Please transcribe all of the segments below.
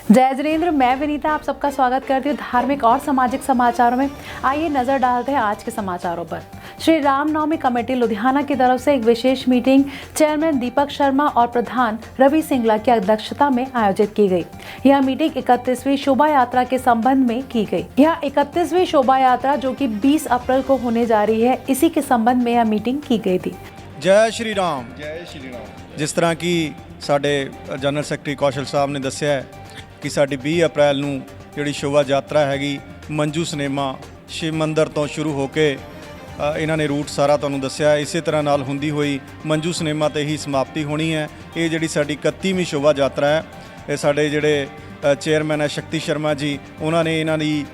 जय जिनेंद्र, मैं विनीता आप सबका स्वागत करती हूँ धार्मिक और सामाजिक समाचारों में। आइए नजर डालते हैं आज के समाचारों पर। श्री रामनवमी कमेटी लुधियाना की तरफ से एक विशेष मीटिंग चेयरमैन दीपक शर्मा और प्रधान रवि सिंगला की अध्यक्षता में आयोजित की गई। यह मीटिंग 31वीं शोभा यात्रा के संबंध में की गई। यह 31वीं शोभा यात्रा जो कि 20 अप्रैल को होने जा रही है, इसी के संबंध में यह मीटिंग की गई थी। जय श्री राम। जय श्री राम। जिस तरह की साडे जनरल सैकटरी कौशल साहब ने दस्सिया है कि साडी 20 अप्रैल ਨੂੰ ਜਿਹੜੀ ਸ਼ੋਭਾ ਯਾਤਰਾ ਹੈਗੀ ਮੰਜੂ ਸਿਨੇਮਾ ਸ਼ਿਵ ਮੰਦਰ ਤੋਂ ਸ਼ੁਰੂ ਹੋ ਕੇ ਇਹਨਾਂ ਨੇ ਰੂਟ ਸਾਰਾ ਤੁਹਾਨੂੰ ਦੱਸਿਆ। ਇਸੇ ਤਰ੍ਹਾਂ ਨਾਲ ਹੁੰਦੀ ਹੋਈ ਮੰਜੂ ਸਿਨੇਮਾ ਤੇ ਹੀ ਸਮਾਪਤੀ ਹੋਣੀ ਹੈ। ਇਹ ਜਿਹੜੀ ਸਾਡੀ 31ਵੀਂ ਸ਼ੋਭਾ ਯਾਤਰਾ ਹੈ, ਇਹ ਸਾਡੇ ਜਿਹੜੇ ਚੇਅਰਮੈਨ ਹੈ ਸ਼ਕਤੀ ਸ਼ਰਮਾ ਜੀ, ਉਹਨਾਂ ਨੇ ਇਹਨਾਂ ਦੀ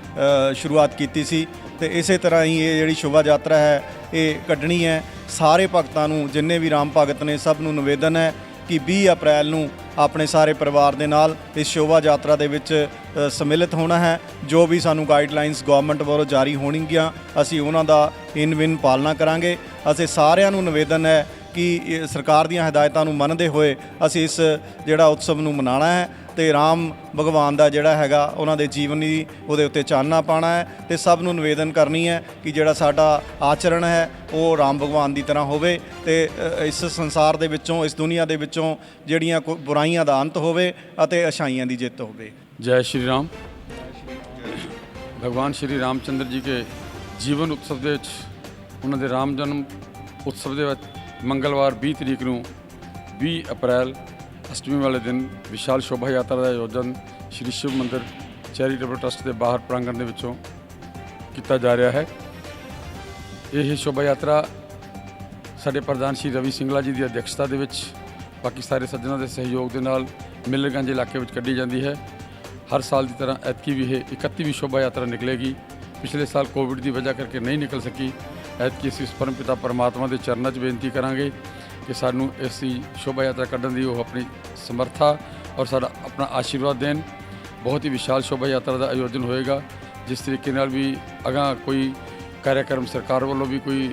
ਸ਼ੁਰੂਆਤ ਕੀਤੀ ਸੀ ਤੇ ਇਸੇ ਤਰ੍ਹਾਂ ਹੀ ਇਹ ਜਿਹੜੀ ਸ਼ੋਭਾ ਯਾਤਰਾ ਹੈ ਇਹ ਕੱਢਣੀ ਹੈ। ਸਾਰੇ ਭਗਤਾਂ ਨੂੰ, ਜਿੰਨੇ ਵੀ ਰਾਮ ਭਗਤ ਨੇ, ਸਭ ਨੂੰ ਨਿਵੇਦਨ ਹੈ ਕਿ 20 ਅਪ੍ਰੈਲ ਨੂੰ ਆਪਣੇ ਸਾਰੇ ਪਰਿਵਾਰ ਦੇ ਨਾਲ ਇਸ ਸ਼ੋਭਾ ਯਾਤਰਾ ਦੇ ਵਿੱਚ ਸਮਿਲਿਤ ਹੋਣਾ ਹੈ। ਜੋ ਵੀ ਸਾਨੂੰ ਗਾਈਡਲਾਈਨਸ ਗਵਰਨਮੈਂਟ ਵੱਲੋਂ ਜਾਰੀ ਹੋਣਗੀਆਂ, ਅਸੀਂ ਉਹਨਾਂ ਦਾ ਇਨ ਪਾਲਣਾ ਕਰਾਂਗੇ। ਅਸੀਂ ਸਾਰਿਆਂ ਨੂੰ ਨਿਵੇਦਨ ਹੈ ਕਿ ਸਰਕਾਰ ਦੀਆਂ ਹਦਾਇਤਾਂ ਨੂੰ ਮੰਨਦੇ ਹੋਏ ਅਸੀਂ ਇਸ ਜਿਹੜਾ ਉਤਸਵ ਨੂੰ ਮਨਾਉਣਾ ਹੈ ਤੇ ਰਾਮ ਭਗਵਾਨ ਦਾ ਜਿਹੜਾ ਹੈਗਾ ਉਹਨਾਂ ਦੇ ਜੀਵਨ ਦੀ ਉਹਦੇ ਉੱਤੇ ਚਾਨਣਾ ਪਾਉਣਾ ਹੈ ਤੇ ਸਭ ਨੂੰ ਨਿਵੇਦਨ ਕਰਨੀ ਹੈ ਕਿ ਜਿਹੜਾ ਸਾਡਾ ਆਚਰਣ ਹੈ ਉਹ ਰਾਮ ਭਗਵਾਨ ਦੀ ਤਰ੍ਹਾਂ ਹੋਵੇ ਤੇ ਇਸ ਸੰਸਾਰ ਦੇ ਵਿੱਚੋਂ, ਇਸ ਦੁਨੀਆ ਦੇ ਵਿੱਚੋਂ ਜਿਹੜੀਆਂ ਬੁਰਾਈਆਂ ਦਾ ਅੰਤ ਹੋਵੇ ਅਤੇ ਅਛਾਈਆਂ ਦੀ ਜਿੱਤ ਹੋਵੇ। जय श्री राम। भगवान श्री रामचंद्र जी के जीवन उत्सव ਦੇ ਵਿੱਚ ਉਹਨਾਂ ਦੇ ਰਾਮ ਜਨਮ ਉਤਸਵ ਦੇ ਵਿੱਚ ਮੰਗਲਵਾਰ 20 ਤਰੀਕ ਨੂੰ 20 ਅਪ੍ਰੈਲ ਅਸ਼ਟਮੀ ਵਾਲੇ ਦਿਨ ਵਿਸ਼ਾਲ ਸ਼ੋਭਾ ਯਾਤਰਾ ਦਾ ਆਯੋਜਨ ਸ਼੍ਰੀ ਸ਼ਿਵ ਮੰਦਿਰ ਚੈਰੀਟੇਬਲ ਟਰਸਟ ਦੇ ਬਾਹਰ ਪ੍ਰਾਂਗਣ ਦੇ ਵਿੱਚੋਂ ਕੀਤਾ ਜਾ ਰਿਹਾ ਹੈ। ਇਹ ਸ਼ੋਭਾ ਯਾਤਰਾ ਸਾਡੇ ਪ੍ਰਧਾਨ ਸ਼੍ਰੀ ਰਵੀ ਸਿੰਗਲਾ ਜੀ ਦੀ ਅਧਿਕਸ਼ਤਾ ਦੇ ਵਿੱਚ ਬਾਕੀ ਸਾਰੇ ਸੱਜਣਾਂ ਦੇ ਸਹਿਯੋਗ ਦੇ ਨਾਲ ਮਿਲਰਗੰਜ ਇਲਾਕੇ ਵਿੱਚ ਕੱਢੀ ਜਾਂਦੀ ਹੈ। हर साल की तरह ऐतकी भी है 31वीं शोभा यात्रा निकलेगी। पिछले साल कोविड की वजह करके नहीं निकल सकी। ऐतकी असीं परम पिता परमात्मा के चरणों 'च बेनती करांगे कि सानू इसी शोभा यात्रा कढ़न की वो अपनी समर्था और सारा अपना आशीर्वाद देन। बहुत ही विशाल शोभा यात्रा का आयोजन होएगा। जिस तरीके नाल भी अगां कोई कार्यक्रम सरकार वालों भी कोई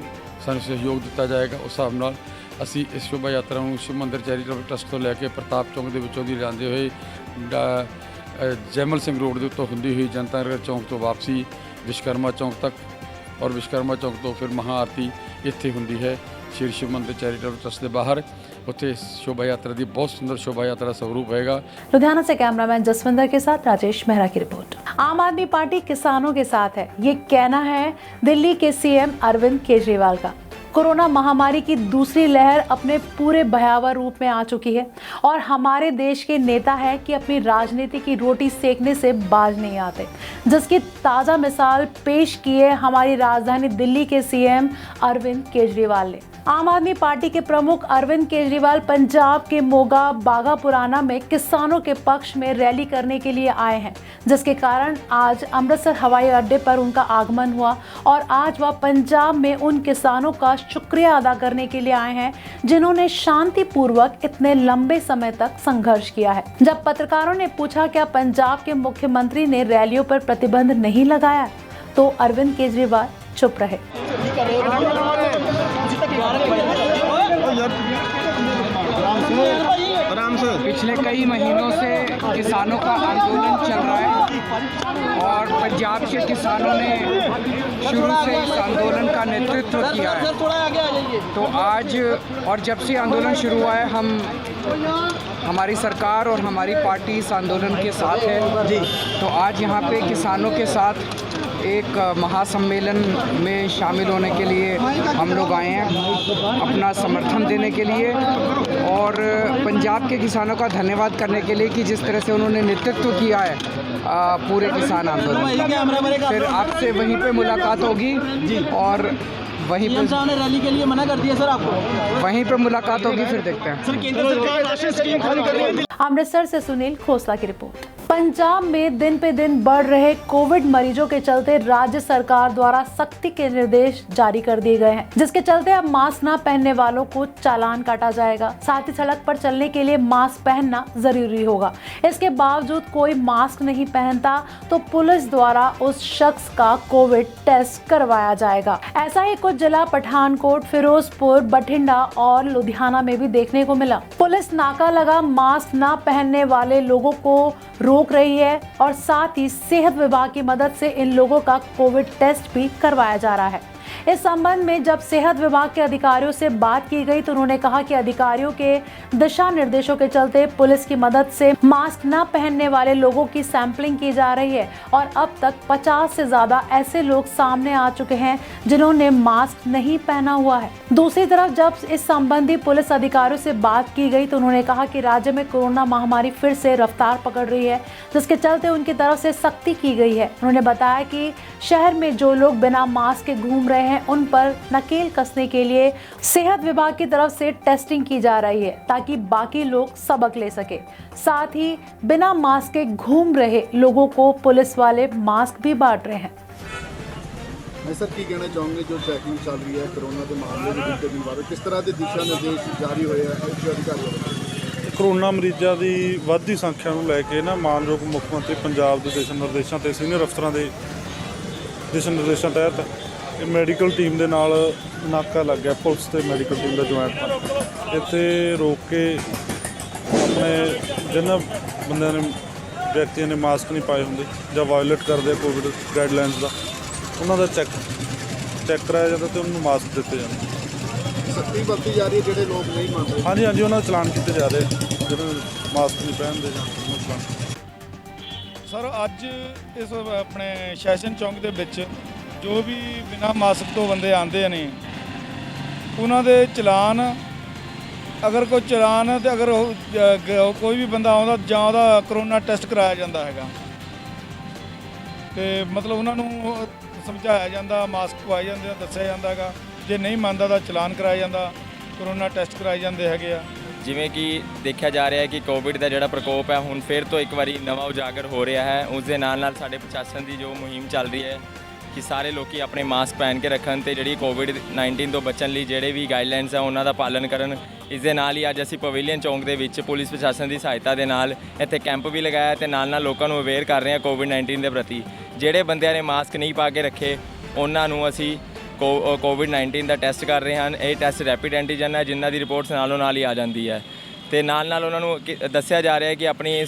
सानू सहयोग दिता जाएगा, उस हिसाब नाल असीं इस शोभा यात्रा नूं शिव मंदिर चैरीटेबल ट्रस्ट तो लैके प्रताप चौक दे विचों दी लांदे होए जैमल सिंह रोड के उत्तों होंदी हुई जनता नगर चौक तो वापसी विश्वकर्मा चौक तक और विश्वकर्मा चौक तो फिर महाआरती इत्थे होंदी है श्री शिव मंदिर चैरिटेबल ट्रस्ट के बाहर। उत्थे शोभा यात्रा की बहुत सुंदर शोभा यात्रा स्वरूप होएगा। लुधियाना से कैमरामैन जसविंदर के साथ राजेश मेहरा की रिपोर्ट। आम आदमी पार्टी किसानों के साथ है, ये कहना है दिल्ली के सीएम अरविंद केजरीवाल का। कोरोना महामारी की दूसरी लहर अपने पूरे भयावह रूप में आ चुकी है और हमारे देश के नेता है कि अपनी राजनीति की रोटी सेकने से बाज नहीं आते, जिसकी ताज़ा मिसाल पेश की है हमारी राजधानी दिल्ली के सीएम अरविंद केजरीवाल ने। आम आदमी पार्टी के प्रमुख अरविंद केजरीवाल पंजाब के मोगा बागापुराना में किसानों के पक्ष में रैली करने के लिए आए हैं, जिसके कारण आज अमृतसर हवाई अड्डे पर उनका आगमन हुआ और आज वह पंजाब में उन किसानों का शुक्रिया अदा करने के लिए आए हैं जिन्होंने शांतिपूर्वक इतने लंबे समय तक संघर्ष किया है। जब पत्रकारों ने पूछा क्या पंजाब के मुख्यमंत्री ने रैलियों पर प्रतिबंध नहीं लगाया, तो अरविंद केजरीवाल चुप रहे। पिछले कई महीनों से किसानों का आंदोलन चल रहा है और पंजाब के किसानों ने शुरू से इस आंदोलन का नेतृत्व किया है। तो आज और जब से आंदोलन शुरू हुआ है हमारी सरकार और हमारी पार्टी इस आंदोलन के साथ है जी। तो आज यहाँ पे किसानों के साथ एक महासम्मेलन में शामिल होने के लिए हम लोग आए हैं, अपना समर्थन देने के लिए और पंजाब के किसानों का धन्यवाद करने के लिए कि जिस तरह से उन्होंने नेतृत्व किया है पूरे किसान आंदोलन। फिर आपसे वहीं पे मुलाकात होगी और वहीं पे साहब ने रैली के लिए मना कर दिया सर आपको, वहीं पे मुलाकात होगी, फिर देखते हैं। अमृतसर से सुनील खोसला की रिपोर्ट। पंजाब में दिन पे दिन बढ़ रहे कोविड मरीजों के चलते राज्य सरकार द्वारा सख्ती के निर्देश जारी कर दिए गए हैं, जिसके चलते अब मास्क न पहनने वालों को चालान काटा जाएगा। साथ ही सड़क पर चलने के लिए मास्क पहनना जरूरी होगा। इसके बावजूद कोई मास्क नहीं पहनता तो पुलिस द्वारा उस शख्स का कोविड टेस्ट करवाया जाएगा। ऐसा ही कुछ जिला पठानकोट, फिरोजपुर, बठिंडा और लुधियाना में भी देखने को मिला। पुलिस नाका लगा मास्क न पहनने वाले लोगों को रोक रोक रही है और साथ ही सेहत विभाग की मदद से इन लोगों का कोविड टेस्ट भी करवाया जा रहा है। इस संबंध में जब सेहत विभाग के अधिकारियों से बात की गई तो उन्होंने कहा कि अधिकारियों के दिशा निर्देशों के चलते पुलिस की मदद से मास्क न पहनने वाले लोगों की सैंपलिंग की जा रही है और अब तक 50 से ज्यादा ऐसे लोग सामने आ चुके हैं जिन्होंने मास्क नहीं पहना हुआ है। दूसरी तरफ जब इस संबंधी पुलिस अधिकारियों से बात की गई तो उन्होंने कहा कि राज्य में कोरोना महामारी फिर से रफ्तार पकड़ रही है, जिसके चलते उनकी तरफ से सख्ती की गई है। उन्होंने बताया कि शहर में जो लोग बिना मास्क के घूम रहे हैं उन पर नकेल कसने के लिए सेहत विभाग की तरफ से टेस्टिंग की जा रही है ताकि बाकी लोग सबक ले सके। साथ ही बिना मास्क के घूम रहे लोगों को पुलिस वाले मास्क भी बांट रहे हैं। मैं सर की कहना चाहूँगी जो चैकिंग चल रही है कोरोना के मामले में किस तरह के दिशा निर्देश जारी होए अधिकारियों कोरोना ਮਰੀਜ਼ਾਂ ਦੀ ਵੱਧਦੀ ਸੰਖਿਆ ਨੂੰ ਲੈ ਕੇ ਨਾ ਮਾਨਯੋਗ ਮੁੱਖ ਮੰਤਰੀ ਪੰਜਾਬ ਦੇ ਦਿਸ਼ਾ ਨਿਰਦੇਸ਼ਾਂ ਤੇ ਸੀਨੀਅਰ ਅਫਸਰਾਂ ਦੇ ਦਿਸ਼ਾ ਨਿਰਦੇਸ਼ਾਂ ਤਹਿਤ ਮੈਡੀਕਲ ਟੀਮ ਦੇ ਨਾਲ ਨਾਕਾ ਲੱਗ ਗਿਆ, ਪੁਲਿਸ ਤੇ ਮੈਡੀਕਲ ਟੀਮ ਦਾ ਜੁਆਇੰਟ ਇੱਥੇ ਰੋਕ ਕੇ ਆਪਣੇ ਜਿਨ੍ਹਾਂ ਬੰਦਿਆਂ ਨੇ ਵਿਅਕਤੀਆਂ ਨੇ ਮਾਸਕ ਨਹੀਂ ਪਾਏ ਹੁੰਦੇ ਜਾਂ ਵਾਇਓਲੇਟ ਕਰਦੇ ਕੋਵਿਡ ਗਾਈਡਲਾਈਨਸ ਦਾ ਉਹਨਾਂ ਦਾ ਚੈੱਕ ਕਰਾਇਆ ਜਾਂਦਾ ਤੇ ਉਹਨਾਂ ਨੂੰ ਮਾਸਕ ਦਿੱਤੇ ਜਾਂਦੇ। ਸਖਤੀ ਵਰਤੀ ਜਾ ਰਹੀ ਹੈ, ਜਿਹੜੇ ਲੋਕ ਨਹੀਂ ਮੰਨਦੇ ਹਾਂਜੀ ਉਹਨਾਂ ਦਾ ਚਲਾਨ ਕੀਤੇ ਜਾ ਰਹੇ ਜਿਹੜੇ ਮਾਸਕ ਨਹੀਂ ਪਹਿਨਦੇ ਜਾਂ ਉਹਨਾਂ ਦਾ ਚਲਾਨ। ਸਰ ਅੱਜ ਇਸ ਆਪਣੇ ਸੈਸ਼ਨ ਚੌਂਕ ਦੇ ਵਿੱਚ ਜੋ ਵੀ ਬਿਨਾਂ ਮਾਸਕ ਤੋਂ ਬੰਦੇ ਆਉਂਦੇ ਨੇ ਉਹਨਾਂ ਦੇ ਚਲਾਨ ਅਗਰ ਕੋਈ ਚਲਾਨ ਤੇ ਅਗਰ ਕੋਈ ਵੀ ਬੰਦਾ ਆਉਂਦਾ ਜਾਂ ਉਹਦਾ ਕਰੋਨਾ ਟੈਸਟ ਕਰਾਇਆ ਜਾਂਦਾ ਹੈਗਾ ਤੇ ਮਤਲਬ ਉਹਨਾਂ ਨੂੰ ਸਮਝਾਇਆ ਜਾਂਦਾ, ਮਾਸਕ ਪਵਾਏ ਜਾਂਦੇ ਆ, ਦੱਸਿਆ ਜਾਂਦਾ ਹੈਗਾ। ਜੇ ਨਹੀਂ ਮੰਨਦਾ ਤਾਂ ਚਲਾਨ ਕਰਾਇਆ ਜਾਂਦਾ, ਕਰੋਨਾ ਟੈਸਟ ਕਰਾਏ ਜਾਂਦੇ ਹੈਗੇ ਆ। ਜਿਵੇਂ ਕਿ ਦੇਖਿਆ ਜਾ ਰਿਹਾ ਹੈ ਕਿ ਕੋਵਿਡ ਦਾ ਜਿਹੜਾ ਪ੍ਰਕੋਪ ਹੈ ਹੁਣ ਫਿਰ ਤੋਂ ਇੱਕ ਵਾਰੀ ਨਵਾਂ ਉਜਾਗਰ ਹੋ ਰਿਹਾ ਹੈ। ਉਸ ਦੇ ਨਾਲ ਨਾਲ ਸਾਡੇ ਪ੍ਰਸ਼ਾਸਨ ਦੀ ਜੋ ਮੁਹਿੰਮ ਚੱਲ ਰਹੀ ਹੈ ਕਿ ਸਾਰੇ ਲੋਕੀ ਆਪਣੇ ਮਾਸਕ ਪਹਿਨ ਕੇ ਰੱਖਣ ਤੇ ਜਿਹੜੀ ਕੋਵਿਡ-19 ਤੋਂ ਬਚਣ ਲਈ ਜਿਹੜੇ ਵੀ ਗਾਈਡਲਾਈਨਸ ਆ ਉਹਨਾਂ ਦਾ ਪਾਲਣ ਕਰਨ। ਇਸ ਦੇ ਨਾਲ ਹੀ ਅੱਜ ਅਸੀਂ ਪਵੇਲੀਅਨ ਚੌਂਕ ਦੇ ਵਿੱਚ ਪੁਲਿਸ ਪ੍ਰਸ਼ਾਸਨ ਦੀ ਸਹਾਇਤਾ ਦੇ ਨਾਲ ਇੱਥੇ ਕੈਂਪ ਵੀ ਲਗਾਇਆ ਤੇ ਨਾਲ ਨਾਲ ਲੋਕਾਂ ਨੂੰ ਅਵੇਅਰ ਕਰ ਰਹੇ ਹਾਂ ਕੋਵਿਡ-19 ਦੇ ਪ੍ਰਤੀ। ਜਿਹੜੇ ਬੰਦਿਆਂ ਨੇ ਮਾਸਕ ਨਹੀਂ ਪਾ ਕੇ ਰੱਖੇ ਉਹਨਾਂ ਨੂੰ ਅਸੀਂ ਕੋਵਿਡ-19 ਦਾ ਟੈਸਟ ਕਰ ਰਹੇ ਹਨ। ਇਹ ਟੈਸਟ ਰੈਪਿਡ ਐਂਟੀਜਨ ਹੈ ਜਿਨ੍ਹਾਂ ਦੀ ਰਿਪੋਰਟਸ ਨਾਲੋਂ ਨਾਲ ਹੀ ਆ ਜਾਂਦੀ ਹੈ ਤੇ ਨਾਲ ਨਾਲ ਉਹਨਾਂ ਨੂੰ ਦੱਸਿਆ ਜਾ ਰਿਹਾ ਹੈ ਕਿ ਆਪਣੀ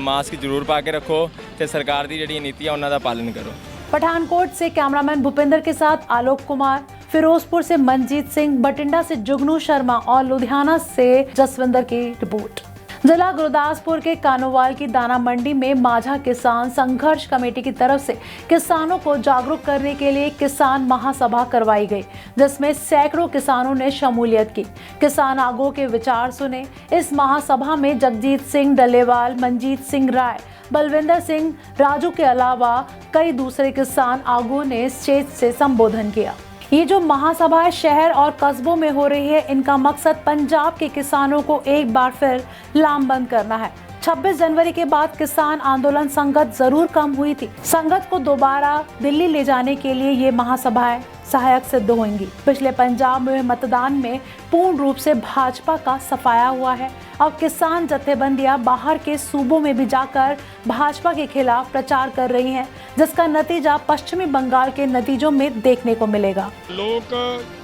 ਮਾਸਕ ਜ਼ਰੂਰ ਪਾ ਕੇ ਰੱਖੋ ਤੇ ਸਰਕਾਰ ਦੀ ਜਿਹੜੀ ਨੀਤੀ ਹੈ ਉਹਨਾਂ ਦਾ ਪਾਲਣ ਕਰੋ। पठानकोट से कैमरामैन भूपेंद्र के साथ आलोक कुमार, फिरोजपुर से मनजीत सिंह, बठिंडा से जुगनू शर्मा और लुधियाना से जसविंदर की रिपोर्ट। जिला गुरदासपुर के कानोवाल की दाना मंडी में माझा किसान संघर्ष कमेटी की तरफ से किसानों को जागरूक करने के लिए किसान महासभा करवाई गई, जिसमें सैकड़ों किसानों ने शमूलियत की। किसान आगों के विचार सुने। इस महासभा में जगजीत सिंह डलेवाल, मनजीत सिंह राय, बलविंदर सिंह राजू के अलावा कई दूसरे किसान आगुओं ने स्टेज से संबोधन किया। ये जो महासभा शहर और कस्बों में हो रही है, इनका मकसद पंजाब के किसानों को एक बार फिर लामबंद करना है। 26 जनवरी के बाद किसान आंदोलन संगत जरूर कम हुई थी। संगत को दोबारा दिल्ली ले जाने के लिए ये महासभाएं सहायक सिद्ध होंगी। पिछले पंजाब में मतदान में पूर्ण रूप से भाजपा का सफाया हुआ है। अब किसान जत्थेबंदियां बाहर के सूबों में भी जाकर भाजपा के खिलाफ प्रचार कर रही हैं, जिसका नतीजा पश्चिमी बंगाल के नतीजों में देखने को मिलेगा। लोग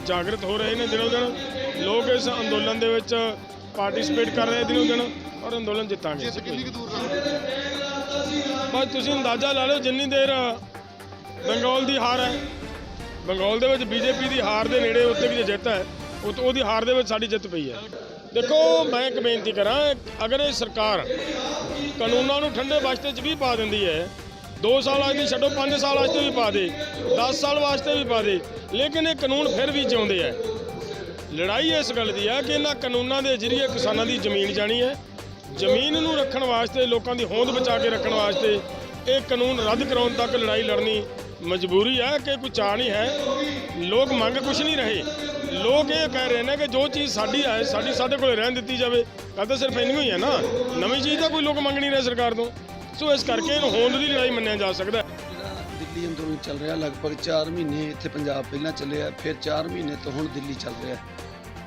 जागृत हो रहे हैं दिनों दिन, लोग इस अंदोलन दे विच पार्टिसिपेट कर रहे हैं दिनों दिन और अंदोलन जितांगे। बस तुसीं अंदाजा ला लो जिन्नी देर बंगाल की हार है, बंगाल दे विच बीजेपी की हार के नेड़े उत्ते भी जित है ਉਹਦੀ ਹਾਰ ਦੇ ਵਿੱਚ ਸਾਡੀ ਜਿੱਤ ਪਈ ਹੈ। ਦੇਖੋ ਮੈਂ ਇੱਕ ਬੇਨਤੀ ਕਰਾਂ, ਅਗਰ ਇਹ ਸਰਕਾਰ ਕਾਨੂੰਨਾਂ ਨੂੰ ਠੰਡੇ ਬਸਤੇ 'ਚ ਵੀ ਪਾ ਦਿੰਦੀ ਹੈ, 2 ਸਾਲ ਵਾਸਤੇ ਛੱਡੋ 5 ਸਾਲ ਵਾਸਤੇ ਵੀ ਪਾ ਦੇ, 10 ਸਾਲ ਵਾਸਤੇ ਵੀ ਪਾ ਦੇ, ਲੇਕਿਨ ਇਹ ਕਾਨੂੰਨ ਫਿਰ ਵੀ ਜਿਉਂਦੇ ਹੈ। ਲੜਾਈ ਇਸ ਗੱਲ ਦੀ ਹੈ ਕਿ ਇਹਨਾਂ ਕਾਨੂੰਨਾਂ ਦੇ ਜ਼ਰੀਏ ਕਿਸਾਨਾਂ ਦੀ ਜ਼ਮੀਨ ਜਾਣੀ ਹੈ। ਜ਼ਮੀਨ ਨੂੰ ਰੱਖਣ ਵਾਸਤੇ, ਲੋਕਾਂ ਦੀ ਹੋਂਦ ਬਚਾ ਕੇ ਰੱਖਣ ਵਾਸਤੇ ਇਹ ਕਾਨੂੰਨ ਰੱਦ ਕਰਾਉਣ ਤੱਕ ਲੜਾਈ ਲੜਨੀ ਮਜਬੂਰੀ ਹੈ ਕਿ ਕੋਈ ਚਾਅ ਨਹੀਂ ਹੈ। ਲੋਕ ਮੰਗ ਕੁਛ ਨਹੀਂ ਰਹੇ, ਲੋਕ ਇਹ ਕਹਿ ਰਹੇ ਨੇ ਕਿ ਜੋ ਚੀਜ਼ ਸਾਡੀ ਹੈ ਸਾਡੇ ਕੋਲ ਰਹਿਣ ਦਿੱਤੀ ਜਾਵੇ। ਗੱਲ ਤਾਂ ਸਿਰਫ ਇੰਨੀ ਹੀ ਹੈ ਨਾ, ਨਵੀਂ ਚੀਜ਼ ਤਾਂ ਕੋਈ ਲੋਕ ਮੰਗ ਨਹੀਂ ਰਹੇ ਸਰਕਾਰ ਤੋਂ। ਸੋ ਇਸ ਕਰਕੇ ਇਹਨੂੰ ਹੋਂਦ ਦੀ ਲੜਾਈ ਮੰਨਿਆ ਜਾ ਸਕਦਾ। ਦਿੱਲੀ ਅੰਦੋਲਨ ਚੱਲ ਰਿਹਾ ਲਗਭਗ 4 ਮਹੀਨੇ, ਇੱਥੇ ਪੰਜਾਬ ਪਹਿਲਾਂ ਚੱਲਿਆ, ਫਿਰ 4 ਮਹੀਨੇ ਤੋਂ ਹੁਣ ਦਿੱਲੀ ਚੱਲ ਰਿਹਾ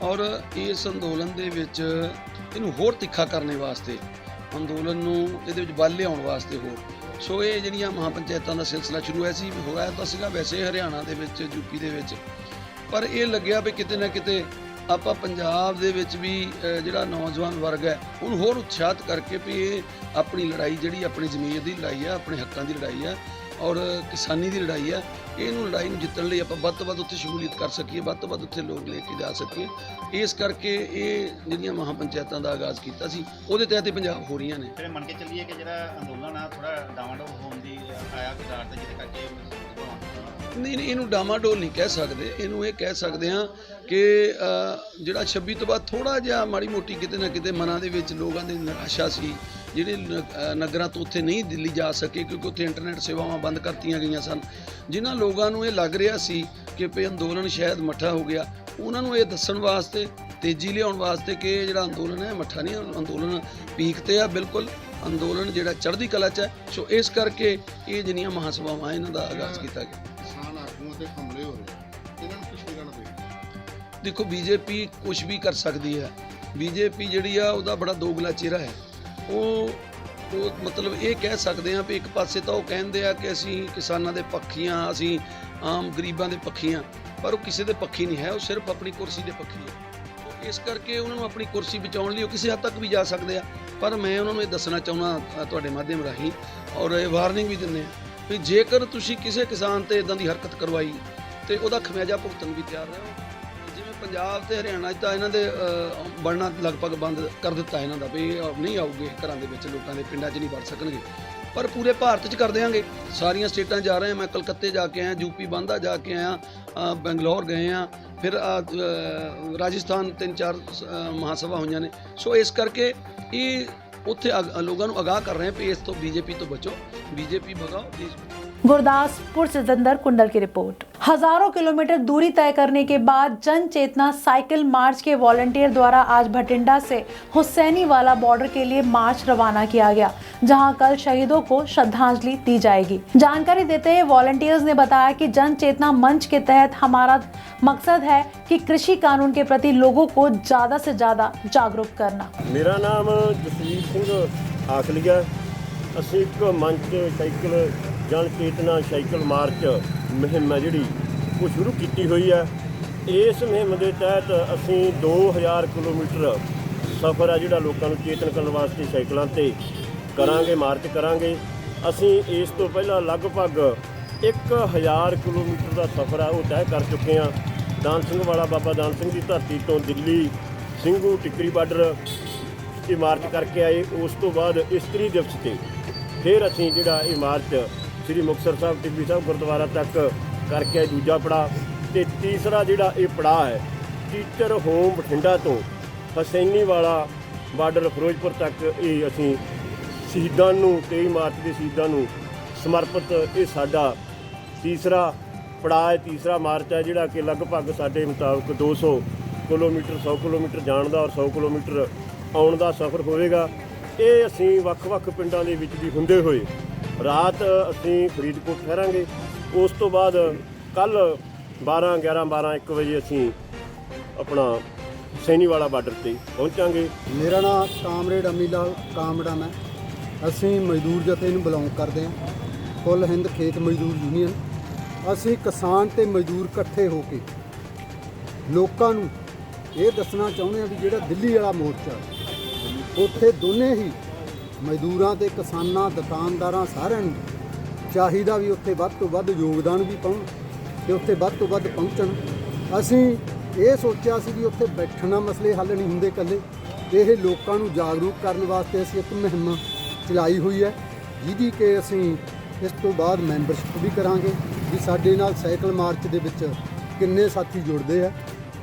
ਔਰ ਇਸ ਅੰਦੋਲਨ ਦੇ ਵਿੱਚ ਇਹਨੂੰ ਹੋਰ ਤਿੱਖਾ ਕਰਨ ਵਾਸਤੇ, ਅੰਦੋਲਨ ਨੂੰ ਇਹਦੇ ਵਿੱਚ ਬਲ ਲਿਆਉਣ ਵਾਸਤੇ ਹੋਰ ਸੋ ਇਹ ਜਿਹੜੀਆਂ ਮਹਾਪੰਚਾਇਤਾਂ ਦਾ ਸਿਲਸਿਲਾ ਸ਼ੁਰੂ ਹੋਇਆ ਤਾਂ ਸੀਗਾ ਵੈਸੇ ਹਰਿਆਣਾ ਦੇ ਵਿੱਚ, ਯੂਪੀ ਦੇ ਵਿੱਚ, ਪਰ ਇਹ ਲੱਗਿਆ ਵੀ ਕਿਤੇ ਨਾ ਕਿਤੇ ਆਪਾਂ ਪੰਜਾਬ ਦੇ ਵਿੱਚ ਵੀ ਜਿਹੜਾ ਨੌਜਵਾਨ ਵਰਗ ਹੈ ਉਹਨੂੰ ਹੋਰ ਉਤਸ਼ਾਹਿਤ ਕਰਕੇ ਵੀ ਇਹ ਆਪਣੀ ਲੜਾਈ ਜਿਹੜੀ ਆਪਣੀ ਜ਼ਮੀਰ ਦੀ ਲੜਾਈ ਹੈ, ਆਪਣੇ ਹੱਕਾਂ ਦੀ ਲੜਾਈ ਹੈ ਔਰ ਕਿਸਾਨੀ ਦੀ ਲੜਾਈ ਹੈ, ਇਹਨੂੰ ਲੜਾਈ ਨੂੰ ਜਿੱਤਣ ਲਈ ਆਪਾਂ ਵੱਧ ਤੋਂ ਵੱਧ ਉੱਥੇ ਸ਼ਮੂਲੀਅਤ ਕਰ ਸਕੀਏ, ਵੱਧ ਤੋਂ ਵੱਧ ਉੱਥੇ ਲੋਕ ਲੈ ਕੇ ਜਾ ਸਕੀਏ। ਇਸ ਕਰਕੇ ਇਹ ਜਿਹੜੀਆਂ ਮਹਾਂ ਪੰਚਾਇਤਾਂ ਦਾ ਆਗਾਜ਼ ਕੀਤਾ ਸੀ ਉਹਦੇ ਤਹਿਤ ਹੀ ਪੰਜਾਬ ਹੋ ਰਹੀਆਂ ਨੇ। ਫਿਰ ਮੰਨ ਕੇ ਚੱਲੀਏ ਕਿ ਜਿਹੜਾ ਅੰਦੋਲਨ ਆ ਥੋੜਾ ਡਾਵਾਂਡੋਲ ਹੋਣ ਦੀ ਆਇਆ ਕਿਦਾਰ ਤੇ ਜਿਹਦੇ ਕਰਕੇ ਨਹੀਂ, ਇਹਨੂੰ ਡਾਮਾਡੋਲ ਨਹੀਂ ਕਹਿ ਸਕਦੇ, ਇਹਨੂੰ ਇਹ ਕਹਿ ਸਕਦੇ ਹਾਂ ਕਿ ਜਿਹੜਾ 26 ਤੋਂ ਬਾਅਦ ਥੋੜਾ ਜਿਹਾ ਮਾੜੀ ਮੋਟੀ ਕਿਤੇ ਨਾ ਕਿਤੇ ਮਨਾਂ ਦੇ ਵਿੱਚ ਲੋਕਾਂ ਦੀ ਨਿਰਾਸ਼ਾ ਸੀ, ਜਿਹੜੇ ਨਗਰਾਂ ਤੋਂ ਉੱਥੇ ਨਹੀਂ ਦਿੱਲੀ ਜਾ ਸਕੇ ਕਿਉਂਕਿ ਉੱਥੇ ਇੰਟਰਨੈਟ ਸੇਵਾਵਾਂ ਬੰਦ ਕਰਤੀਆਂ ਗਈਆਂ ਸਨ। ਜਿਨ੍ਹਾਂ ਲੋਕਾਂ ਨੂੰ ਇਹ ਲੱਗ ਰਿਹਾ ਸੀ ਕਿ ਭਈ ਅੰਦੋਲਨ ਸ਼ਾਇਦ ਮੱਠਾ ਹੋ ਗਿਆ, ਉਹਨਾਂ ਨੂੰ ਇਹ ਦੱਸਣ ਵਾਸਤੇ, ਤੇਜ਼ੀ ਲਿਆਉਣ ਵਾਸਤੇ ਕਿ ਇਹ ਜਿਹੜਾ ਅੰਦੋਲਨ ਹੈ ਮੱਠਾ ਨਹੀਂ, ਅੰਦੋਲਨ ਪੀਕ ਤੇ ਆ, ਬਿਲਕੁਲ ਅੰਦੋਲਨ ਜਿਹੜਾ ਚੜ੍ਹਦੀ ਕਲਾ 'ਚ ਹੈ। ਸੋ ਇਸ ਕਰਕੇ ਇਹ ਜਿਹੜੀਆਂ ਮਹਾਸਭਾਵਾਂ ਇਹਨਾਂ ਦਾ ਆਗਾਜ਼ ਕੀਤਾ ਗਿਆ। ਕਿਸਾਨ ਆਗੂਆਂ ਤੇ ਹਮਲੇ ਹੋ ਰਹੇ, ਇਹਨਾਂ ਨੂੰ ਕਿਸ ਤਰ੍ਹਾਂ ਦੇ? ਦੇਖੋ ਬੀਜੇਪੀ ਕੁਝ ਵੀ ਕਰ ਸਕਦੀ ਹੈ। ਬੀਜੇਪੀ ਜਿਹੜੀ ਆ ਉਹਦਾ ਬੜਾ ਦੋਗਲਾ ਚਿਹਰਾ ਹੈ। ਉਹ ਮਤਲਬ ਇਹ ਕਹਿ ਸਕਦੇ ਹਾਂ ਵੀ ਇੱਕ ਪਾਸੇ ਤਾਂ ਉਹ ਕਹਿੰਦੇ ਆ ਕਿ ਅਸੀਂ ਕਿਸਾਨਾਂ ਦੇ ਪੱਖੀ ਹਾਂ, ਅਸੀਂ ਆਮ ਗਰੀਬਾਂ ਦੇ ਪੱਖੀ ਹਾਂ, ਪਰ ਉਹ ਕਿਸੇ ਦੇ ਪੱਖੀ ਨਹੀਂ ਹੈ, ਉਹ ਸਿਰਫ ਆਪਣੀ ਕੁਰਸੀ ਦੇ ਪੱਖੀ ਹੈ। ਇਸ ਕਰਕੇ ਉਹਨਾਂ ਨੂੰ ਆਪਣੀ ਕੁਰਸੀ ਬਚਾਉਣ ਲਈ ਉਹ ਕਿਸੇ ਹੱਦ ਤੱਕ ਵੀ ਜਾ ਸਕਦੇ ਆ, ਪਰ ਮੈਂ ਉਹਨਾਂ ਨੂੰ ਇਹ ਦੱਸਣਾ ਚਾਹੁੰਦਾ ਤੁਹਾਡੇ ਮਾਧਿਅਮ ਰਾਹੀਂ ਔਰ ਇਹ ਵਾਰਨਿੰਗ ਵੀ ਦਿੰਦੇ ਹਾਂ ਵੀ ਜੇਕਰ ਤੁਸੀਂ ਕਿਸੇ ਕਿਸਾਨ ਤੇ ਇਦਾਂ ਦੀ ਹਰਕਤ ਕਰਵਾਈ ਤੇ ਉਹਦਾ ਖਮਿਆਜਾ ਭੁਗਤਣ ਵੀ ਤਿਆਰ ਰਹੋ। ਜਿਵੇਂ ਪੰਜਾਬ ਤੇ ਹਰਿਆਣਾ 'ਚ ਤਾਂ ਇਹਨਾਂ ਦੇ ਬਣਨਾ ਲਗਭਗ ਬੰਦ ਕਰ ਦਿੱਤਾ ਇਹਨਾਂ ਦਾ ਵੀ ਨਹੀਂ ਆਊਗੇ ਘਰਾਂ ਦੇ ਵਿੱਚ, ਲੋਕਾਂ ਦੇ ਪਿੰਡਾਂ 'ਚ ਨਹੀਂ ਵੜ ਸਕਣਗੇ, ਪਰ ਪੂਰੇ ਭਾਰਤ 'ਚ ਕਰ ਦਿਆਂਗੇ। ਸਾਰੀਆਂ ਸਟੇਟਾਂ ਜਾ ਰਹੇ ਹਾਂ, ਮੈਂ ਕਲਕੱਤੇ ਜਾ ਕੇ ਆਇਆ, ਯੂਪੀ ਬਾਂਦਾ ਜਾ ਕੇ ਆਇਆ, ਬੰਗਲੌਰ ਗਏ ਹਾਂ, ਫਿਰ ਰਾਜਸਥਾਨ 3-4 ਮਹਾਸਭਾ ਹੋਈਆਂ ਨੇ। ਸੋ ਇਸ ਕਰਕੇ ਇਹ ਉੱਥੇ ਲੋਕਾਂ ਨੂੰ ਅਗਾਹ ਕਰ ਰਹੇ हैं कि इस तो बीजेपी तो बचो, बीजेपी भगाओ देश में। गुरदासपुर से जितेंद्र कुंडल की रिपोर्ट। हजारों किलोमीटर दूरी तय करने के बाद जन चेतना साइकिल मार्च के वॉलंटियर द्वारा आज भटिंडा से हुसैनी वाला बॉर्डर के लिए मार्च रवाना किया गया, जहां कल शहीदों को श्रद्धांजलि दी जाएगी। जानकारी देते हुए वॉलंटियर्स ने बताया कि जन चेतना मंच के तहत हमारा मकसद है कि कृषि कानून के प्रति लोगों को ज्यादा से ज्यादा जागरूक करना। मेरा नाम जसवीर सिंह आखलिया। ਅਸੀਂ ਇੱਕ ਮੰਚ ਸਾਈਕਲ ਜਨ ਚੇਤਨਾ ਸਾਈਕਲ ਮਾਰਚ ਮੁਹਿੰਮ ਹੈ ਜਿਹੜੀ ਉਹ ਸ਼ੁਰੂ ਕੀਤੀ ਹੋਈ ਹੈ। ਇਸ ਮੁਹਿੰਮ ਦੇ ਤਹਿਤ ਅਸੀਂ 2000 ਕਿਲੋਮੀਟਰ ਸਫ਼ਰ ਹੈ ਜਿਹੜਾ ਲੋਕਾਂ ਨੂੰ ਚੇਤਨ ਕਰਨ ਵਾਸਤੇ ਸਾਈਕਲਾਂ ਤੇ ਕਰਾਂਗੇ, ਮਾਰਚ ਕਰਾਂਗੇ। ਅਸੀਂ ਇਸ ਤੋਂ ਪਹਿਲਾਂ ਲਗਭਗ 1000 ਕਿਲੋਮੀਟਰ ਦਾ ਸਫ਼ਰ ਹੈ ਉਹ ਤੈਅ ਕਰ ਚੁੱਕੇ ਹਾਂ। ਦਾਨ ਸਿੰਘ ਵਾਲਾ ਬਾਬਾ ਦਾਨ ਸਿੰਘ ਦੀ ਧਰਤੀ ਤੋਂ ਦਿੱਲੀ ਸਿੰਘੂ ਟਿੱਕਰੀ ਬਾਰਡਰ ਇਹ ਮਾਰਚ ਕਰਕੇ ਆਏ। ਉਸ ਤੋਂ ਬਾਅਦ ਇਸਤਰੀ ਦਿਵਸ 'ਤੇ ਫਿਰ ਅਸੀਂ ਜਿਹੜਾ ਇਹ ਮਾਰਚ ਸ੍ਰੀ ਮੁਕਤਸਰ ਸਾਹਿਬ ਟਿੱਬੀ ਸਾਹਿਬ ਗੁਰਦੁਆਰਾ ਤੱਕ ਕਰਕੇ ਆਏ, ਦੂਜਾ ਪੜਾਅ। ਅਤੇ ਤੀਸਰਾ ਜਿਹੜਾ ਇਹ ਪੜਾਅ ਹੈ ਟੀਚਰ ਹੋਮ ਬਠਿੰਡਾ ਤੋਂ ਹਸੈਨੀ ਵਾਲਾ ਬਾਰਡਰ ਫਿਰੋਜ਼ਪੁਰ ਤੱਕ ਇਹ ਅਸੀਂ ਸ਼ਹੀਦਾਂ ਨੂੰ 23 ਮਾਰਚ ਦੇ ਸ਼ਹੀਦਾਂ ਨੂੰ ਸਮਰਪਿਤ ਇਹ ਸਾਡਾ ਤੀਸਰਾ ਪੜਾਅ ਹੈ, ਤੀਸਰਾ ਮਾਰਚ ਹੈ ਜਿਹੜਾ ਕਿ ਲਗਭਗ ਸਾਡੇ ਮੁਤਾਬਕ 200 ਕਿਲੋਮੀਟਰ 100 ਕਿਲੋਮੀਟਰ ਜਾਣ ਦਾ ਔਰ 100 ਕਿਲੋਮੀਟਰ ਆਉਣ ਦਾ ਸਫ਼ਰ ਹੋਵੇਗਾ। ਇਹ ਅਸੀਂ ਵੱਖ-ਵੱਖ ਪਿੰਡਾਂ ਦੇ ਵਿੱਚ ਵੀ ਹੁੰਦੇ ਹੋਏ ਰਾਤ ਅਸੀਂ ਫਰੀਦਕੋਟ ਠਹਿਰਾਂਗੇ। ਉਸ ਤੋਂ ਬਾਅਦ ਕੱਲ 1 ਵਜੇ ਅਸੀਂ ਆਪਣਾ ਸੈਨੀਵਾਲਾ ਬਾਰਡਰ ਤੇ ਪਹੁੰਚਾਂਗੇ। ਮੇਰਾ ਨਾਮ ਕਾਮਰੇਡ ਅਮੀਲਾਲ ਕਾਮੜਾ ਹੈ। ਅਸੀਂ ਮਜ਼ਦੂਰ ਜਥੇ ਨੂੰ ਬਿਲੋਂਗ ਕਰਦੇ ਹਾਂ, ਕੁੱਲ ਹਿੰਦ ਖੇਤ ਮਜ਼ਦੂਰ ਯੂਨੀਅਨ। ਅਸੀਂ ਕਿਸਾਨ ਤੇ ਮਜ਼ਦੂਰ ਇਕੱਠੇ ਹੋ ਕੇ ਲੋਕਾਂ ਨੂੰ ਇਹ ਦੱਸਣਾ ਚਾਹੁੰਦੇ ਹਾਂ ਵੀ ਜਿਹੜਾ ਦਿੱਲੀ ਵਾਲਾ ਮੋਰਚਾ ਉੱਥੇ ਦੋਨੇ ਹੀ ਮਜ਼ਦੂਰਾਂ ਤੇ ਕਿਸਾਨਾਂ, ਦੁਕਾਨਦਾਰਾਂ ਸਾਰਿਆਂ ਨੂੰ ਚਾਹੀਦਾ ਵੀ ਉੱਥੇ ਵੱਧ ਤੋਂ ਵੱਧ ਯੋਗਦਾਨ ਵੀ ਪਾਉਣ ਤੇ ਉੱਥੇ ਵੱਧ ਤੋਂ ਵੱਧ ਪਹੁੰਚਣ। ਅਸੀਂ ਇਹ ਸੋਚਿਆ ਸੀ ਵੀ ਉੱਥੇ ਬੈਠਣਾ ਮਸਲੇ ਹੱਲ ਨਹੀਂ ਹੁੰਦੇ ਇਕੱਲੇ, ਇਹ ਲੋਕਾਂ ਨੂੰ ਜਾਗਰੂਕ ਕਰਨ ਵਾਸਤੇ ਅਸੀਂ ਇੱਕ ਮੁਹਿੰਮ ਚਲਾਈ ਹੋਈ ਹੈ, ਜਿਹਦੀ ਕਿ ਅਸੀਂ ਇਸ ਤੋਂ ਬਾਅਦ ਮੈਂਬਰਸ਼ਿਪ ਵੀ ਕਰਾਂਗੇ ਵੀ ਸਾਡੇ ਨਾਲ ਸਾਈਕਲ ਮਾਰਚ ਦੇ ਵਿੱਚ ਕਿੰਨੇ ਸਾਥੀ ਜੁੜਦੇ ਆ,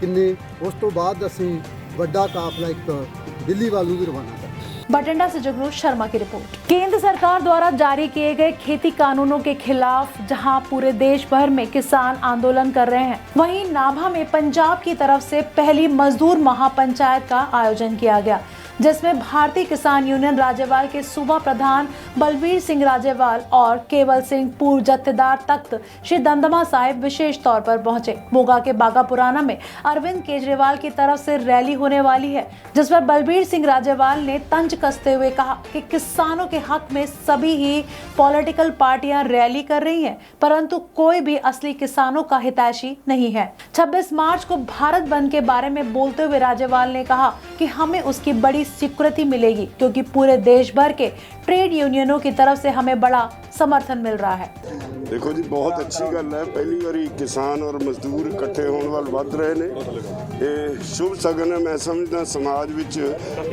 ਕਿੰਨੇ। ਉਸ ਤੋਂ ਬਾਅਦ ਅਸੀਂ ਵੱਡਾ ਕਾਫਲਾ ਇੱਕ दिल्ली वालों भी रवाना कर। बठिंडा से जगरूप शर्मा की रिपोर्ट। केंद्र सरकार द्वारा जारी किए गए खेती कानूनों के खिलाफ जहां पूरे देश भर में किसान आंदोलन कर रहे हैं, वहीं नाभा में पंजाब की तरफ से पहली मजदूर महापंचायत का आयोजन किया गया, जिसमें भारतीय किसान यूनियन राजेवाल के सूबा प्रधान बलबीर सिंह राजेवाल और केवल सिंह पूर्व जत्थेदार तख्त श्री दमदमा साहिब विशेष तौर पर पहुंचे। मोगा के बागा पुराना में अरविंद केजरीवाल की तरफ से रैली होने वाली है, जिस पर बलबीर सिंह राजेवाल ने तंज कसते हुए कहा कि किसानों के हक में सभी ही पॉलिटिकल पार्टियां रैली कर रही हैं, परंतु कोई भी असली किसानों का हितैषी नहीं है। 26 मार्च को भारत बंद के बारे में बोलते हुए राजेवाल ने कहा कि हमें उसकी बड़ी स्वीकृति मिलेगी, क्योंकि पूरे देश भर के ट्रेड यूनियनों की तरफ से हमें बड़ा समर्थन मिल रहा है। देखो जी, बहुत अच्छी गल है। पहली बारी किसान और मजदूर इकट्ठे होने वाल वध रहे ने। ये शुभ सगन है। मैं समझदा समाज विच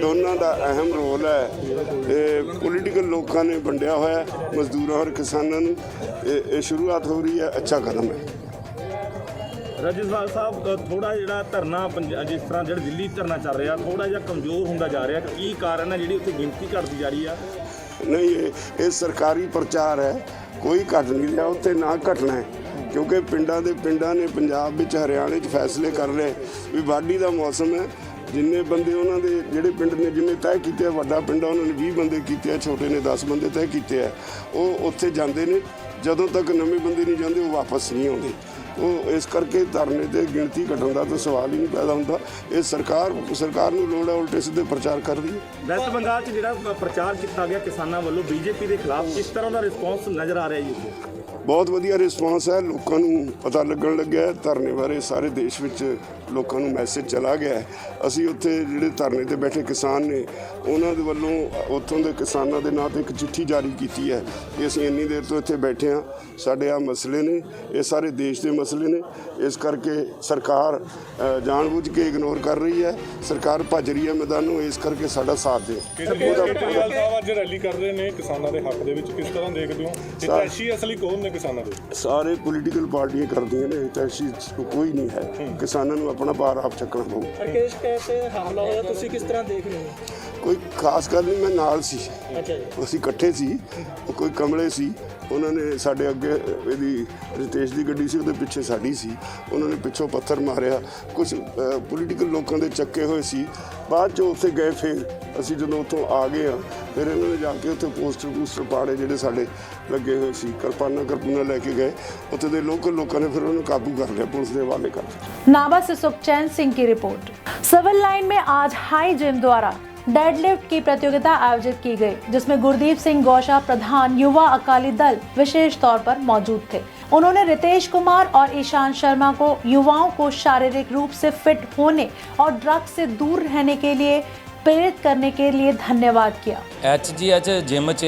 दोनों का अहम रोल है। पोलीटिकल लोगों ने वंडिया होया मजदूरों और किसानों नूं। ये शुरुआत हो रही है, अच्छा कदम है। राजेवाल साहब, थोड़ा जिहड़ा धरना जिस तरह जिहड़ा दिल्ली धरना चल रहा थोड़ा जिहा कमज़ोर होंदा जा रहा, की कारण है जिहड़ी उत्थे गिनती घटदी जा रही है? नहीं, ये सरकारी प्रचार है, कोई घट नहीं रहा, उत्थे ना घटना है, क्योंकि पिंडां ने पंजाब विच हरियाणे च फैसले कर रहे भी वाढी का मौसम है। जिन्ने बंदे उन्होंने जिहड़े पिंड ने जिन्ने तय किए, वड्डा पिंड उन्होंने 20 बंदे किए, छोटे ने 10 बंदे तय किए है। वो उत्थे जांदे ने, जदों तक नवे बंदे नहीं जाते वो वापस नहीं आते। वो इस करके धरने ते गिणती घटन का तो सवाल ही नहीं पैदा होता। ये सरकार नूं लोड़ है उल्टे सीधे प्रचार कर रही है। वैस्ट बंगाल जिहड़ा प्रचार किया गया किसानों वालों बीजेपी के खिलाफ, किस तरह का रिस्पॉन्स नज़र आ रहा है जी? बहुत वधिया रिस्पॉन्स है। लोगों नूं पता लगन लग्या है धरने बारे, सारे देश विच लोगों नूं मैसेज चला गया है। असीं उत्थे जिहड़े धरने ते बैठे किसान ने उन्हां दे वल्लों उत्थों दे किसानां दे नां ते एक चिट्ठी जारी कीती है कि असीं इन्नी देर तो इत्थे बैठे हाँ, साडे आ मसले ने, ये सारे देश दे मसले ने, इस करके सरकार जानबूझ के इग्नोर कर रही है, सरकार भज रही है मैदानों, इस करके साडा साथ दे। केजरीवाल साहब अज रैली कर रहे हैं किसानों के हक दे विच, किस तरह देखदे हो? हितैषी असली कौन ने किसानों दे? सारे पोलीटिकल पार्टियां करदियां ने, हितैषी कोई नहीं है। किसानों नूं अपना भार आप चकना पਊ। राकेश कहते हमला होया, तुसीं किस तरह देख रहे हो? कोई खास गल नहीं, मैं नाल सी, ਅਸੀਂ ਇਕੱਠੇ ਸੀ। ਕੋਈ ਕਮਲੇ ਸੀ, ਉਹਨਾਂ ਨੇ ਸਾਡੇ ਅੱਗੇ ਇਹਦੀ ਰਿਤੇਸ਼ ਦੀ ਗੱਡੀ ਸੀ, ਉਹਦੇ ਪਿੱਛੇ ਸਾਡੀ ਸੀ, ਉਹਨਾਂ ਨੇ ਪਿੱਛੋਂ ਪੱਥਰ ਮਾਰਿਆ। ਕੁਝ ਪੋਲੀਟੀਕਲ ਲੋਕਾਂ ਦੇ ਚੱਕੇ ਹੋਏ ਸੀ। ਬਾਅਦ 'ਚ ਉੱਥੇ ਗਏ, ਫਿਰ ਅਸੀਂ ਜਦੋਂ ਉੱਥੋਂ ਆ ਗਏ ਹਾਂ, ਫਿਰ ਇਹਨਾਂ ਨੇ ਜਾ ਕੇ ਉੱਥੇ ਪੋਸਟਰ ਪਾੜੇ ਜਿਹੜੇ ਸਾਡੇ ਲੱਗੇ ਹੋਏ ਸੀ, ਕਿਰਪਾਨਾਂ ਲੈ ਕੇ ਗਏ। ਉੱਥੇ ਦੇ ਲੋਕਲ ਲੋਕਾਂ ਨੇ ਫਿਰ ਉਹਨੂੰ ਕਾਬੂ ਕਰ ਲਿਆ, ਪੁਲਿਸ ਦੇ ਹਵਾਲੇ ਕਰ ਦਿੱਤਾ। नाभा से सुखचैन सिंह की रिपोर्ट। सिविल लाइन में आज हाई जिम द्वारा डेडलिफ्ट की प्रतियोगिता आयोजित की गई, जिसमें गुरदीप सिंह गौशा प्रधान युवा अकाली दल विशेष तौर पर मौजूद थे। उन्होंने रितेश कुमार और ईशान शर्मा को युवाओं को शारीरिक रूप से फिट होने और ड्रग्स से दूर रहने के लिए प्रेरित करने के लिए धन्यवाद किया। HGH जिम च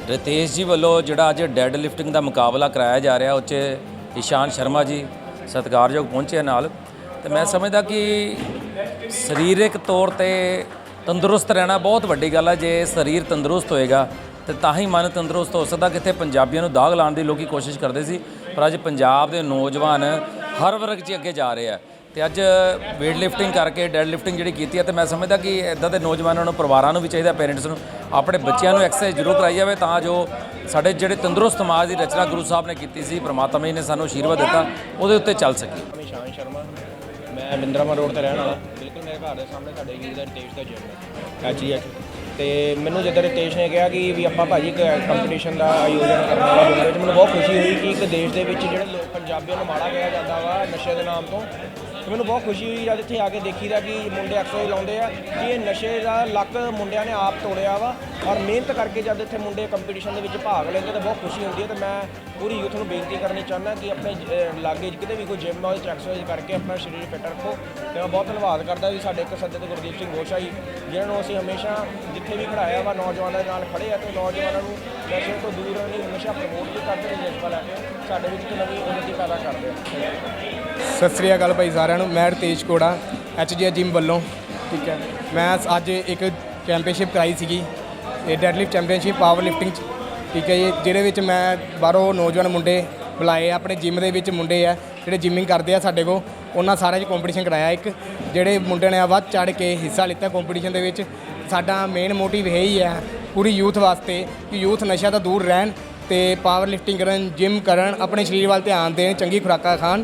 रितेश जी वालों जिहड़ा अज डैड लिफ्टिंग का मुकाबला कराया जा रहा, उस ईशान शर्मा जी सत्कारयोग पहुंचे नाल, तो मैं समझदा कि सरीरक तौर पर तंदुरुस्त रहना बहुत वड्डी गल है। जे शरीर तंदुरुस्त होएगा तो तां ही मन तंदुरुस्त हो सकता। कितने पंजाबियों नूं दाग लाने की लोग कोशिश करते सी, पर अज पंजाब के नौजवान हर वर्ग 'च अगे जा रहे हैं। तो अज वेट लिफ्टिंग करके डैड लिफ्टिंग जी की है, तो मैं समझदा कि इदां दे नौजवानों नूं, परिवारां नूं भी चाहिए, पेरेंट्स नूं अपने बच्चों नूं एक्सरसाइज जरूर कराई जाए, तां जो साडे जिहड़े तंदुरुस्त समाज की रचना गुरु साहब ने की सी, परमात्मा जी ने सानूं आशीर्वाद दिता, उहदे उत्ते चल सके। ईशान शर्मा, मैं बिंद्रामा रोड ते रहण वाला, बिल्कुल मेरे घर के सामने साडे वीर दा रितेश दा जिम है HGH। तो मैंने जिद्दां रितेश ने कहा कि भी आपां भाजी कंपीटिशन का आयोजन करने वाला जिम विच, मैनूं बहुत खुशी हुई कि एक देश के जिहड़े लोग पंजाबियों नूं माड़ा कहा जाता वा नशे के नाम तो मैनूं बहुत खुशी हुई जब इत्थे आके देखीदा कि मुंडे एक्सरसाइज लाउंदे आ कि ये नशे का लक मुंडिया ने आप तोड़िया वा, और मेहनत करके जब इत्थे मुंडे कंपीटिशन के भाग लेंदे तो बहुत खुशी होती है। तो मैं पूरी यूथ को बेनती करनी चाहना कि अपने लागे किते भी कोई जिम है एक्सरसाइज करके अपना शरीर फिट रखो। तो मैं बहुत धन्यवाद करता भी साडे एक सदस्य गुरदीप सिंह घोषा जी, जिन्होंने असीं हमेशा जिथे भी खड़ाया वा नौजवानों के नाल खड़े हैं, तो नौजवानों को नशे तो दूर नहीं हमेशा प्रमोट भी करते हैं, जज्बा लैके साडे विच नवीं उन्नति पैदा करते हैं। सत श्री अकाल भाई सारिਆਂ ਨੂੰ। मैं रितेश कोड़ा HGH जिम ਵੱਲੋਂ, ठीक है। मैं अज एक चैंपीयनशिप कराई सी, डेडलिफ्ट चैंपीयनशिप पावर लिफ्टिंग, ठीक है जी, ਜਿਹਦੇ ਵਿੱਚ मैं बाहरों नौजवान मुंडे बुलाए अपने जिम ਦੇ ਵਿੱਚ ਮੁੰਡੇ ਆ ਜਿਹੜੇ ਜਿਮਿੰਗ ਕਰਦੇ ਆ ਸਾਡੇ ਕੋਲ, ਉਹਨਾਂ ਸਾਰਿਆਂ 'ਚ ਕੰਪੀਟੀਸ਼ਨ ਕਰਾਇਆ। ਇੱਕ ਜਿਹੜੇ ਮੁੰਡਿਆਂ ਨੇ ਵੱਧ ਚੜ੍ਹ ਕੇ ਹਿੱਸਾ ਲਿੱਤਾ ਕੰਪੀਟੀਸ਼ਨ ਦੇ ਵਿੱਚ। ਸਾਡਾ ਮੇਨ ਮੋਟਿਵ ਇਹ ਹੀ ਹੈ ਪੂਰੀ ਯੂਥ ਵਾਸਤੇ ਕਿ ਯੂਥ ਨਸ਼ਿਆਂ ਤੋਂ ਦੂਰ ਰਹਿਣ ਤੇ ਪਾਵਰ ਲਿਫਟਿੰਗ ਕਰਨ, ਜਿਮ ਕਰਨ, ਆਪਣੇ ਸਰੀਰ ਵੱਲ ਧਿਆਨ ਦੇਣ, ਚੰਗੀ ਖੁਰਾਕਾਂ ਖਾਣ,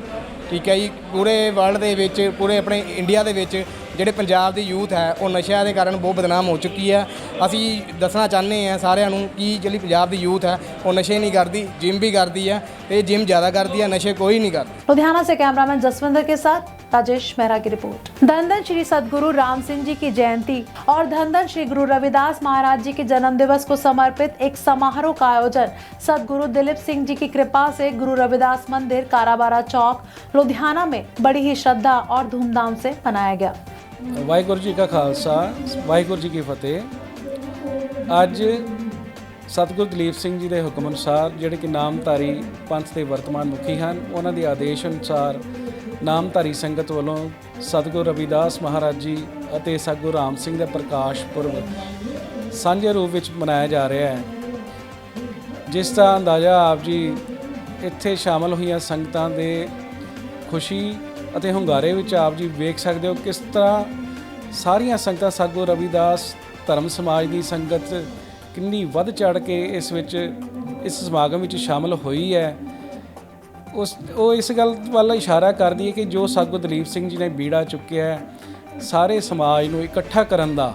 ਠੀਕ ਹੈ ਜੀ। ਪੂਰੇ ਵਰਲਡ ਦੇ ਵਿੱਚ, ਪੂਰੇ ਆਪਣੇ ਇੰਡੀਆ ਦੇ ਵਿੱਚ ਜਿਹੜੇ ਪੰਜਾਬ ਦੀ ਯੂਥ ਹੈ ਉਹ ਨਸ਼ਿਆਂ ਦੇ ਕਾਰਨ ਬਹੁਤ ਬਦਨਾਮ ਹੋ ਚੁੱਕੀ ਹੈ। ਅਸੀਂ ਦੱਸਣਾ ਚਾਹੁੰਦੇ ਹਾਂ ਸਾਰਿਆਂ ਨੂੰ ਕਿ ਜਿਹੜੀ ਪੰਜਾਬ ਦੀ ਯੂਥ ਹੈ ਉਹ ਨਸ਼ੇ नहीं करती, जिम भी करती है, तो जिम ज़्यादा करती है, नशे कोई नहीं करती। लुधियाना से कैमरामैन जसविंदर के साथ राजेश मेहरा की रिपोर्ट। धन धन श्री सदगुरु राम सिंह जी की जयंती और धन धन श्री गुरु रविदास महाराज जी के जन्म दिवस को समर्पित एक समारोह का आयोजन सदगुरु दिलीप सिंह जी की कृपा से गुरु रविदास मंदिर काराबारा चौक लुधियाना में बड़ी ही श्रद्धा और धूमधाम से मनाया गया। वाहिगुरू जी का खालसा, वाहिगुरू जी की फतेह। अज सतगुरु दलीप सिंह जी के हुक्म अनुसार ਜਿਹੜੇ ਕਿ ਨਾਮਧਾਰੀ ਪੰਥ ਦੇ ਵਰਤਮਾਨ ਮੁਖੀ ਹਨ, ਉਹਨਾਂ ਦੇ ਆਦੇਸ਼ ਅਨੁਸਾਰ ਨਾਮਧਾਰੀ ਸੰਗਤ ਵੱਲੋਂ ਸਤਿਗੁਰੂ ਰਵਿਦਾਸ ਮਹਾਰਾਜ ਜੀ ਅਤੇ ਸਤਿਗੁਰੂ ਰਾਮ ਸਿੰਘ ਦਾ ਪ੍ਰਕਾਸ਼ ਪੁਰਬ ਸਾਂਝੇ ਰੂਪ ਵਿੱਚ ਮਨਾਇਆ ਜਾ ਰਿਹਾ ਹੈ, ਜਿਸ ਦਾ ਅੰਦਾਜ਼ਾ ਆਪ ਜੀ ਇੱਥੇ ਸ਼ਾਮਲ ਹੋਈਆਂ ਸੰਗਤਾਂ ਦੇ ਖੁਸ਼ੀ ਅਤੇ ਹੁੰਗਾਰੇ ਵਿੱਚ ਆਪ ਜੀ ਵੇਖ ਸਕਦੇ ਹੋ ਕਿਸ ਤਰ੍ਹਾਂ ਸਾਰੀਆਂ ਸੰਗਤਾਂ ਸਤਿਗੁਰੂ ਰਵਿਦਾਸ ਧਰਮ ਸਮਾਜ ਦੀ ਸੰਗਤ ਕਿੰਨੀ ਵੱਧ ਚੜ੍ਹ ਕੇ ਇਸ ਸਮਾਗਮ ਵਿੱਚ ਸ਼ਾਮਲ ਹੋਈ ਹੈ। ਉਹ ਇਸ ਗੱਲ ਵੱਲ ਇਸ਼ਾਰਾ ਕਰਦੀ ਹੈ ਕਿ ਜੋ ਸਤਿਗੁਰੂ ਦਲੀਪ ਸਿੰਘ ਜੀ ਨੇ ਬੀੜਾ ਚੁੱਕਿਆ ਹੈ ਸਾਰੇ ਸਮਾਜ ਨੂੰ ਇਕੱਠਾ ਕਰਨ ਦਾ,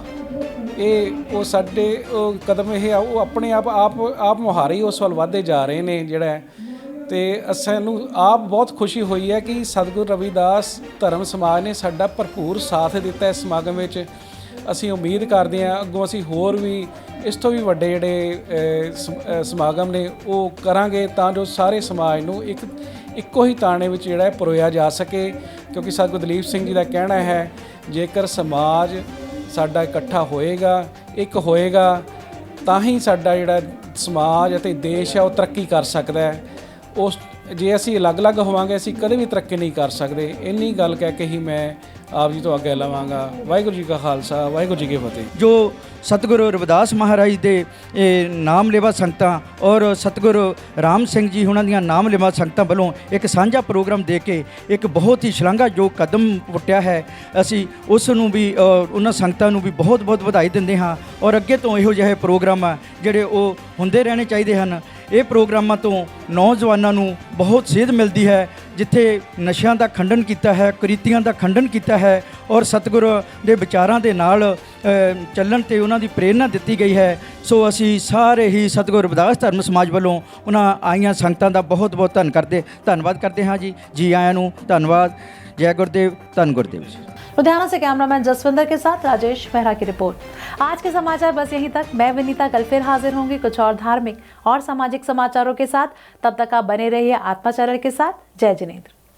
ਉਹ ਸਾਡੇ ਉਹ ਕਦਮ ਇਹ ਉਹ ਆਪਣੇ ਆਪ ਮੁਹਾਰੇ ਉਸ ਵੱਲ ਵਧਦੇ ਜਾ ਰਹੇ ਨੇ ਜਿਹੜਾ। ਅਤੇ ਸਾਨੂੰ ਆਪ ਬਹੁਤ ਖੁਸ਼ੀ ਹੋਈ ਹੈ ਕਿ ਸਤਿਗੁਰੂ ਰਵਿਦਾਸ ਧਰਮ ਸਮਾਜ ਨੇ ਸਾਡਾ ਭਰਪੂਰ ਸਾਥ ਦਿੱਤਾ ਇਸ ਸਮਾਗਮ ਵਿੱਚ। ਅਸੀਂ ਉਮੀਦ ਕਰਦੇ ਹਾਂ ਅੱਗੋਂ ਅਸੀਂ ਹੋਰ ਵੀ ਇਸ ਤੋਂ ਵੀ ਵੱਡੇ ਜਿਹੜੇ ਸਮਾਗਮ ਨੇ ਉਹ ਕਰਾਂਗੇ ਤਾਂ ਜੋ ਸਾਰੇ ਸਮਾਜ ਨੂੰ ਇੱਕੋ ਹੀ ਤਾਣੇ ਵਿੱਚ ਜਿਹੜਾ ਪਰੋਇਆ ਜਾ ਸਕੇ, ਕਿਉਂਕਿ ਸਤਿਗੁਰੂ ਦਲੀਪ ਸਿੰਘ ਜੀ ਦਾ ਕਹਿਣਾ ਹੈ ਜੇਕਰ ਸਮਾਜ ਸਾਡਾ ਇਕੱਠਾ ਹੋਏਗਾ, ਇੱਕ ਹੋਏਗਾ, ਤਾਂ ਹੀ ਸਾਡਾ ਜਿਹੜਾ ਸਮਾਜ ਅਤੇ ਦੇਸ਼ ਹੈ ਉਹ ਤਰੱਕੀ ਕਰ ਸਕਦਾ ਹੈ। ਜੇ ਅਸੀਂ ਅਲੱਗ-ਅਲੱਗ ਹੋਵਾਂਗੇ ਅਸੀਂ ਕਦੇ ਵੀ ਤਰੱਕੀ ਨਹੀਂ ਕਰ ਸਕਦੇ। ਇੰਨੀ ਗੱਲ ਕਹਿ ਕੇ ਹੀ ਮੈਂ ਆਪ ਜੀ ਤੋਂ ਅੱਗੇ ਲਵਾਂਗਾ। ਵਾਹਿਗੁਰੂ ਜੀ ਕਾ ਖਾਲਸਾ, ਵਾਹਿਗੁਰੂ ਜੀ ਕੀ ਫਤਿਹ। ਜੋ ਸਤਿਗੁਰੂ ਰਵਿਦਾਸ ਮਹਾਰਾਜ ਦੇ ਨਾਮ ਲੇਵਾ ਸੰਗਤਾਂ ਔਰ ਸਤਿਗੁਰੂ ਰਾਮ ਸਿੰਘ ਜੀ ਉਹਨਾਂ ਦੀਆਂ ਨਾਮ ਲੇਵਾ ਸੰਗਤਾਂ ਵੱਲੋਂ ਇੱਕ ਸਾਂਝਾ ਪ੍ਰੋਗਰਾਮ ਦੇ ਕੇ ਇੱਕ ਬਹੁਤ ਹੀ ਸ਼ਲਾਘਾਯੋਗ ਕਦਮ ਪੁੱਟਿਆ ਹੈ, ਅਸੀਂ ਉਸ ਨੂੰ ਵੀ ਉਹਨਾਂ ਸੰਗਤਾਂ ਨੂੰ ਵੀ ਬਹੁਤ ਬਹੁਤ ਵਧਾਈ ਦਿੰਦੇ ਹਾਂ। ਔਰ ਅੱਗੇ ਤੋਂ ਇਹੋ ਜਿਹੇ ਪ੍ਰੋਗਰਾਮ ਆ ਜਿਹੜੇ ਉਹ ਹੁੰਦੇ ਰਹਿਣੇ ਚਾਹੀਦੇ ਹਨ। ਇਹ ਪ੍ਰੋਗਰਾਮਾਂ ਤੋਂ ਨੌਜਵਾਨਾਂ ਨੂੰ ਬਹੁਤ ਸੇਧ ਮਿਲਦੀ ਹੈ, ਜਿੱਥੇ ਨਸ਼ਿਆਂ ਦਾ ਖੰਡਨ ਕੀਤਾ ਹੈ, ਕੁਰੀਤੀਆਂ ਦਾ ਖੰਡਨ ਕੀਤਾ ਹੈ ਔਰ ਸਤਿਗੁਰੂ ਦੇ ਵਿਚਾਰਾਂ ਦੇ ਨਾਲ ਚੱਲਣ ਤੇ ਉਹਨਾਂ ਦੀ ਪ੍ਰੇਰਨਾ ਦਿੱਤੀ ਗਈ ਹੈ। ਸੋ ਅਸੀਂ ਸਾਰੇ ਹੀ ਸਤਿਗੁਰੂ ਰਵਿਦਾਸ ਧਰਮ ਸਮਾਜ ਵੱਲੋਂ ਉਹਨਾਂ ਆਈਆਂ ਸੰਗਤਾਂ ਦਾ ਬਹੁਤ ਬਹੁਤ ਧੰਨਵਾਦ ਕਰਦੇ ਹਾਂ ਜੀ ਆਇਆਂ ਨੂੰ ਧੰਨਵਾਦ। जय गुरुदेव, धन गुरुदेव जी। लुधियाना से कैमरामैन जसविंदर के साथ राजेश मेहरा की रिपोर्ट। आज के समाचार बस यहीं तक। मैं विनीता कल फिर हाजिर होंगी कुछ और धार्मिक और सामाजिक समाचारों के साथ। तब तक आप बने रहिए आत्मा चैनल के साथ। जय जिनेंद्र।